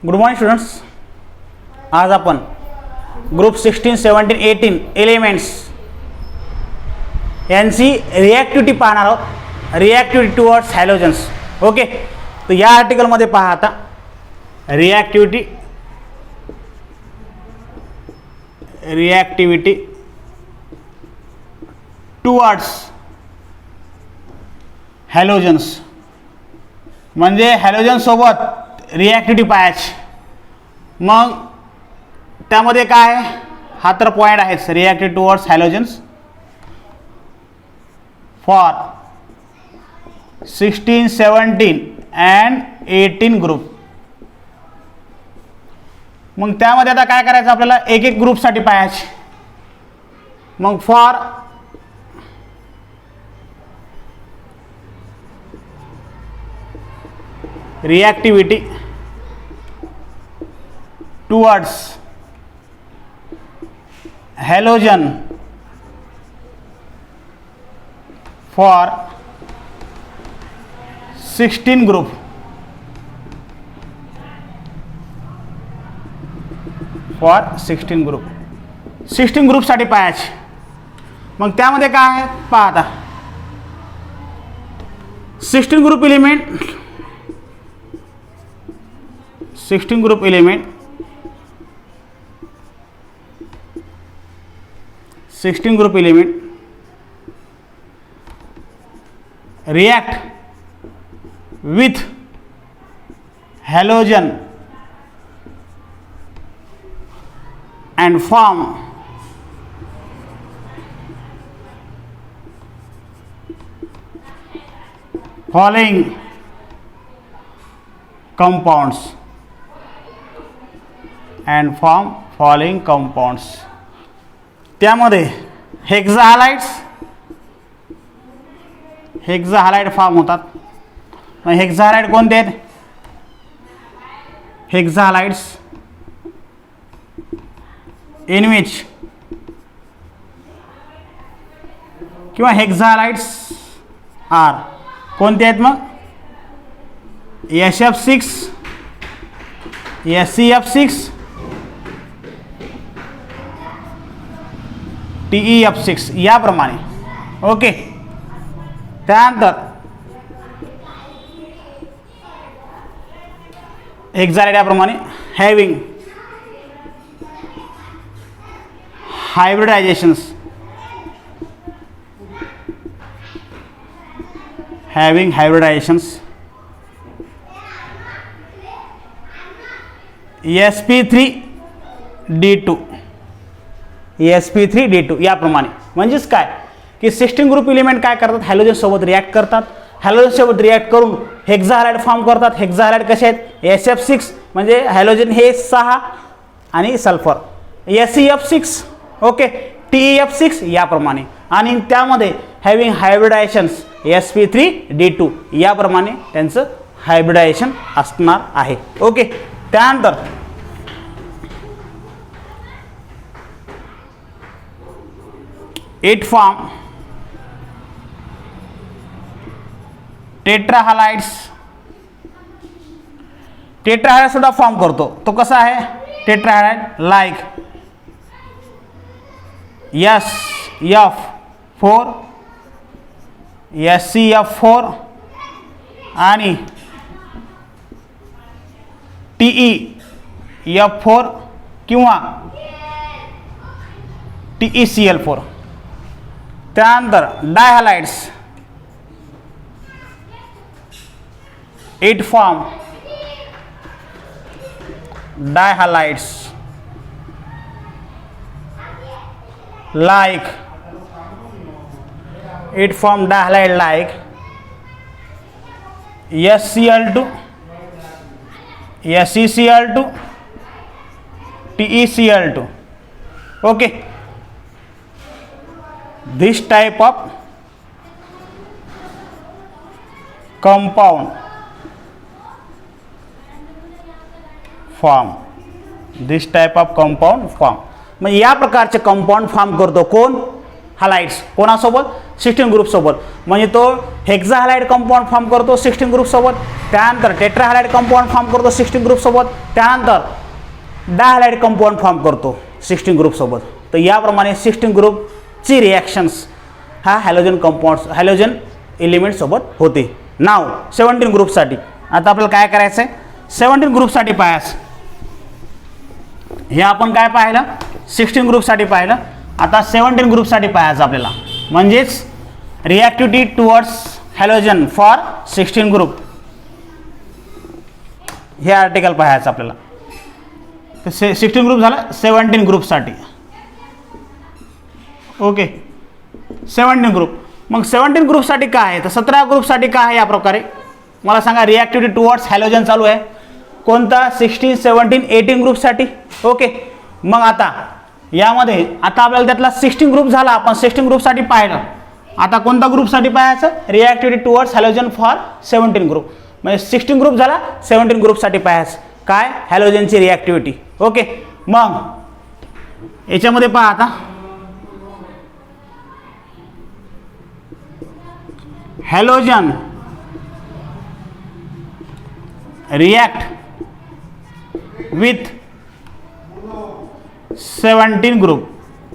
Good morning students. आज आपण group 16, 17, 18 elements यांची रिॲक्टिव्हिटी पाहणार आहोत. रिॲक्टिव्हिटी टुवर्ड्स हॅलोजन्स. ओके, तर या आर्टिकलमध्ये पहा आता रिॲक्टिव्हिटी टुवर्ड्स हॅलोजन्स म्हणजे हॅलोजन सोबत रिॲक्टिव्हिटी पाहायची. मग त्यामध्ये काय, हा तर पॉईंट आहेच, reactivity towards halogens for 16, 17 and 18 group. मग त्यामध्ये आता काय करायचं, आपल्याला एक एक ग्रुपसाठी पाहायचे. मग for reactivity towards halogen for 16 group. For 16 group, 16 ग्रुपसाठी पाहायचे. मग त्यामध्ये काय आहे पहा आता. 16 group element, 16 group element, 16 group element react with halogen and form following compounds and form following compounds. त्यामध्ये हेक्साहालाइड फॉर्म होतात. मग हेक्साहालाइड कोणते आहेत? हेक्साहालाइड्स इन विच किंवा हेक्साहालाइड्स आर कोणते आहेत? मग SF6, SCF6, TEF6 याप्रमाणे. ओके, त्यानंतर हेक्साहालाइड याप्रमाणे हॅविंग हायब्रिडायझेशन्स, sp3d2 याप्रमाणे. म्हणजेच काय की 16 ग्रुप एलिमेंट काय करतात, हॅलोजन सोबत रिॲक्ट करतात. हॅलोजन सोबत रिॲक्ट करून हेक्साहालाइड फॉर्म करतात. हेक्साहालाइड कसे आहेत? SF6 म्हणजे हॅलोजन हे 6 आणि सल्फर, SCF6 ओके, TEF6 याप्रमाणे. आणि त्यामध्ये हॅविंग हायब्रिडायझेशन्स sp3d2 याप्रमाणे त्यांचं हायब्रिडायझेशन असणार आहे. ओके, त्यानंतर इट फॉर्म टेट्राहालाइड्स. टेट्राहालाइड सुद्धा फॉर्म करतो. तो कसा आहे टेट्राहालाइड? लाईक SF4, SCF4 आणि TEF4 किंवा TECl4. त्यानंतर dihalides, it form dihalides like it form dihalide like SCl2, SeCl2, TeCl2. okay, this type of compound form, मग या प्रकारचे कंपाऊंड फॉर्म करतो कोण? हालाइड्स. कोणासोबत? 16 ग्रुपसोबत, म्हणजे तो हेक्झा हॅलाइड कंपाऊंड फॉर्म करतो 16 ग्रुपसोबत, त्यानंतर टेट्रा हॅलाइड कंपाऊंड फॉर्म करतो 16 ग्रुपसोबत, त्यानंतर डायहॅलाइड कंपाऊंड फॉर्म करतो 16 ग्रुपसोबत. तर याप्रमाणे 16 ग्रुपची रिॲक्शन्स हा हॅलोजन कंपाऊंड्स हॅलोजन एलिमेंटसोबत होते. नाव 17 ग्रुपसाठी आता आपल्याला काय करायचं आहे, 17 ग्रुपसाठी पाहायचं. हे आपण काय पाहिलं, 16 ग्रुपसाठी पाहिलं. आता 17 ग्रुपसाठी पाहायचं आपल्याला, म्हणजेच रिॲक्टिव्हिटी टुवर्ड्स हॅलोजन फॉर 16 ग्रुप. हे आर्टिकल पाहायचं आपल्याला. तर 16 ग्रुप झालं, 17 ग्रुपसाठी. Okay, 17 group. मग 17 ग्रुपसाठी काय आहे, तर 17 ग्रुपसाठी काय आहे या प्रकारे मला सांगा. रिॲक्टिव्हिटी टुवर्ड्स हॅलोजन चालू आहे कोणता, 16, 17, 18 ग्रुपसाठी. ओके, मग आता यामध्ये आता आपल्याला त्यातला 16 ग्रुप झाला, आपण 16 ग्रुपसाठी पाहिलं. आता कोणता ग्रुपसाठी पाहायचं, रिॲक्टिव्हिटी टुवर्ड्स हॅलोजन फॉर 17 ग्रुप. म्हणजे 16 ग्रुप झाला, 17 ग्रुपसाठी पाहायचं काय, हॅलोजनची रिॲक्टिव्हिटी. ओके, मग याच्यामध्ये पहा आता हॅलोजन रिॲक्ट विथ 17 ग्रुप.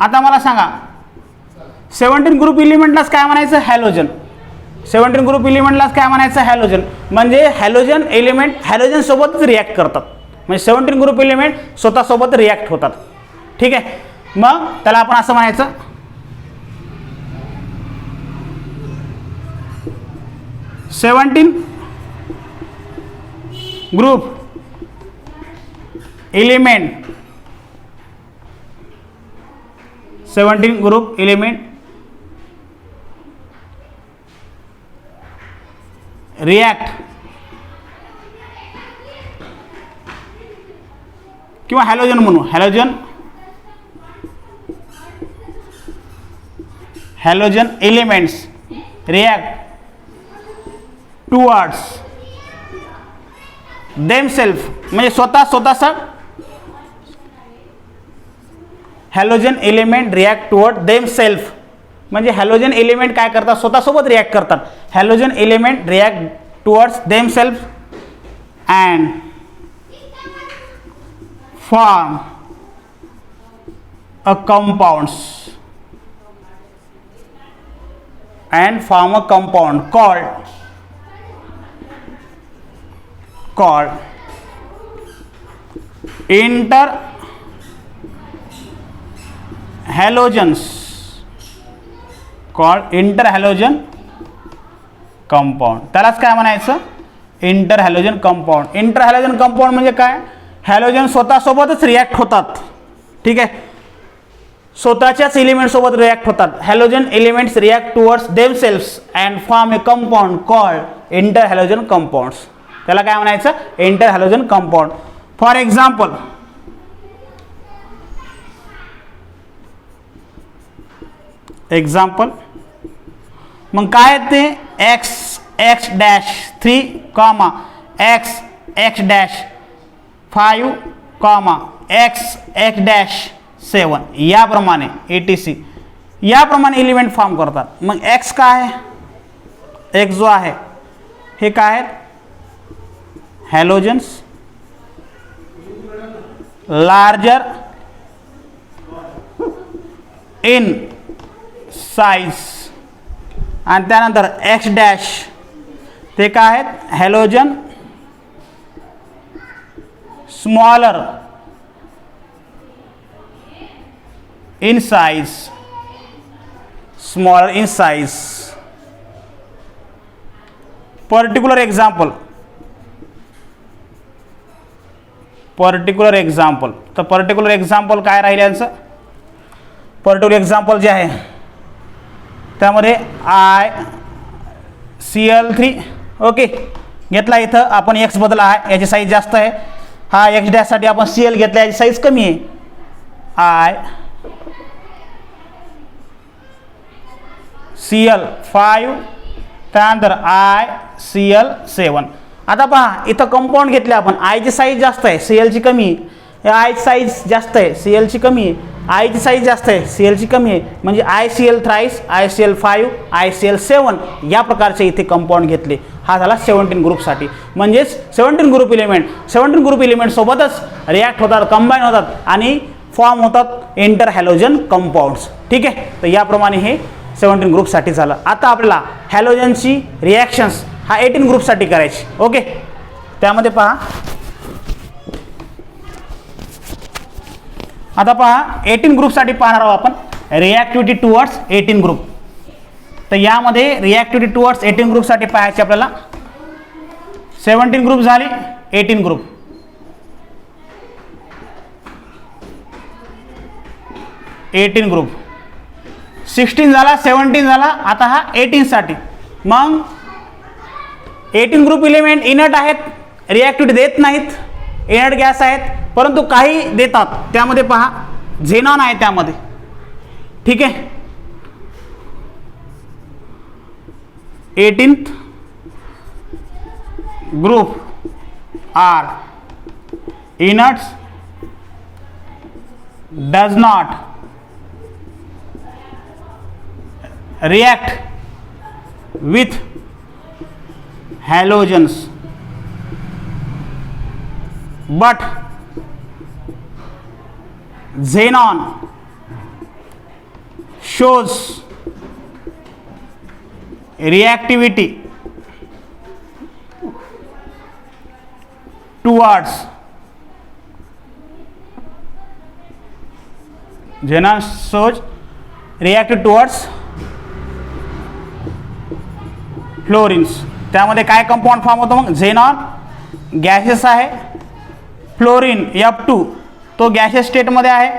आता मला सांगा 17 ग्रुप इलिमेंटलाच काय म्हणायचं, हॅलोजन. 17 ग्रुप इलिमेंटलाच काय म्हणायचं, हॅलोजन. म्हणजे हॅलोजन एलिमेंट हॅलोजन सोबतच रिॲक्ट करतात, म्हणजे 17 ग्रुप एलिमेंट स्वतःसोबत रिॲक्ट होतात. ठीक आहे, मग त्याला आपण असं म्हणायचं 17 group element 17 group element react किंवा हॅलोजन म्हणू, halogen elements react towards themself, म्हणजे स्वतःचा halogen element react toward themself. म्हणजे हॅलोजन एलिमेंट काय करतात, स्वतःसोबत रिॲक्ट करतात. Halogen element react towards themself and form a compounds called interhalogens, interhalogen compound. त्यालाच काय म्हणायचं, इंटरहॅलोजन कंपाऊंड. इंटरहॅलोजन कंपाऊंड म्हणजे काय, हॅलोजन स्वतःसोबतच रिॲक्ट होतात. ठीक आहे, स्वतःच्याच एलिमेंट सोबत रिॲक्ट होतात. Halogen elements react towards themselves and form a compound called interhalogen compounds. त्याला काय म्हणायचं, इंटरहॅलोजन कंपाऊंड. फॉर एक्झाम्पल मग काय ते x dash 3 comma x dash 5 comma x dash 7 याप्रमाणे etc याप्रमाणे एलिमेंट फॉर्म करतात. मग x काय आहे, x जो आहे हे काय आहेत, हॅलोजन्स लार्जर इन साइज, आणि त्यानंतर एक्स डॅश ते काय आहेत, halogen smaller in size, particular example. तर पर्टिक्युलर एक्झाम्पल काय राहील यांचं, पर्टिक्युलर एक्झाम्पल जे आहे त्यामध्ये ICl3 ओके घेतला. इथं आपण एक्स बदला आहे, याची साईज जास्त आहे. हा एक्स डॅशसाठी आपण Cl घेतला, याची साईज कमी आहे. ICl5 त्यानंतर ICl7. आता पहा इथं कंपाऊंड घेतले आपण, आयची साईज जास्त आहे, Clची कमी आहे. आय साईज जास्त आहे, Clची कमी आहे. आयची साईज जास्त आहे, सीएलची कमी आहे, म्हणजे ICl थ्राईस, ICl5, ICl7 या प्रकारचे इथे कंपाऊंड घेतले. हा झाला 17 ग्रुपसाठी. म्हणजेच 17 ग्रुप इलिमेंट सोबतच रिॲक्ट होतात, कंबाईन होतात आणि फॉर्म होतात इंटर हॅलोजन कंपाऊंड्स. ठीक आहे, तर याप्रमाणे हे 17 ग्रुपसाठी झालं. आता आपल्याला हॅलोजनची रिॲक्शन्स हा 18 ग्रुपसाठी करायची. ओके, त्यामध्ये पहा, आता पहा 18 ग्रुपसाठी पाहणार आहोत आपण रिॲक्टिव्हिटी टुवर्ड्स 18 ग्रुप. तर यामध्ये रिॲक्टिव्हिटी टुवर्ड्स 18 ग्रुपसाठी पाहायचे आपल्याला. 17 ग्रुप झाले, 18 ग्रुप. ग्रुप 16 झाला, 17 झाला, आता हा 18 साठी. मग 18 ग्रुप इलिमेंट इनर्ट आहेत, रिॲक्टिव्हिटी देत नाहीत, इनर्ट गॅस आहेत, परंतु काही देतात. त्यामध्ये पहा झेनॉन आहे त्यामध्ये. ठीक आहे, 18th group are inerts does not react with halogens but xenon shows reactivity towards fluorines. त्यामध्ये काय कंपाऊंड फॉर्म होतो? मग झेनॉन गॅसेस आहे, फ्लोरीन F2 तो गॅसेस स्टेटमध्ये आहे,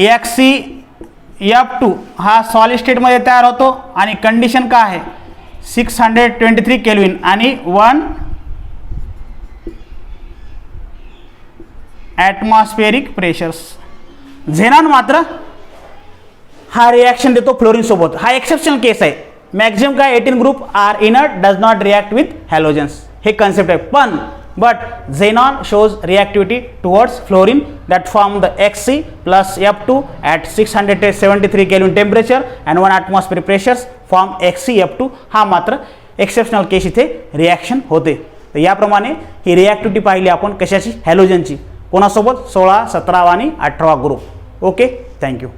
HCF2 हा सॉलिड स्टेटमध्ये तयार होतो आणि कंडिशन काय आहे? 623 केल्विन आणि 1 ॲटमॉस्फेरिक प्रेशर्स. झेनॉन मात्र हा रिॲक्शन देतो फ्लोरीन सोबत. हा एक्सेप्शनल केस आहे. मॅक्झिमम काय 18 group are inert does not react with halogens, हे कन्सेप्ट आहे. पण but xenon shows reactivity towards fluorine that form the Xc plus F2 at 673 kelvin temperature and 1 atmospheric pressures form XcF2. हा मात्र exceptional केस इथे reaction होते. तर याप्रमाणे ही रिॲक्टिव्हिटी पाहिली आपण कशाची? हॅलोजनची. कोणासोबत? 16, 17 आणि 18 ग्रुप. Okay, thank you.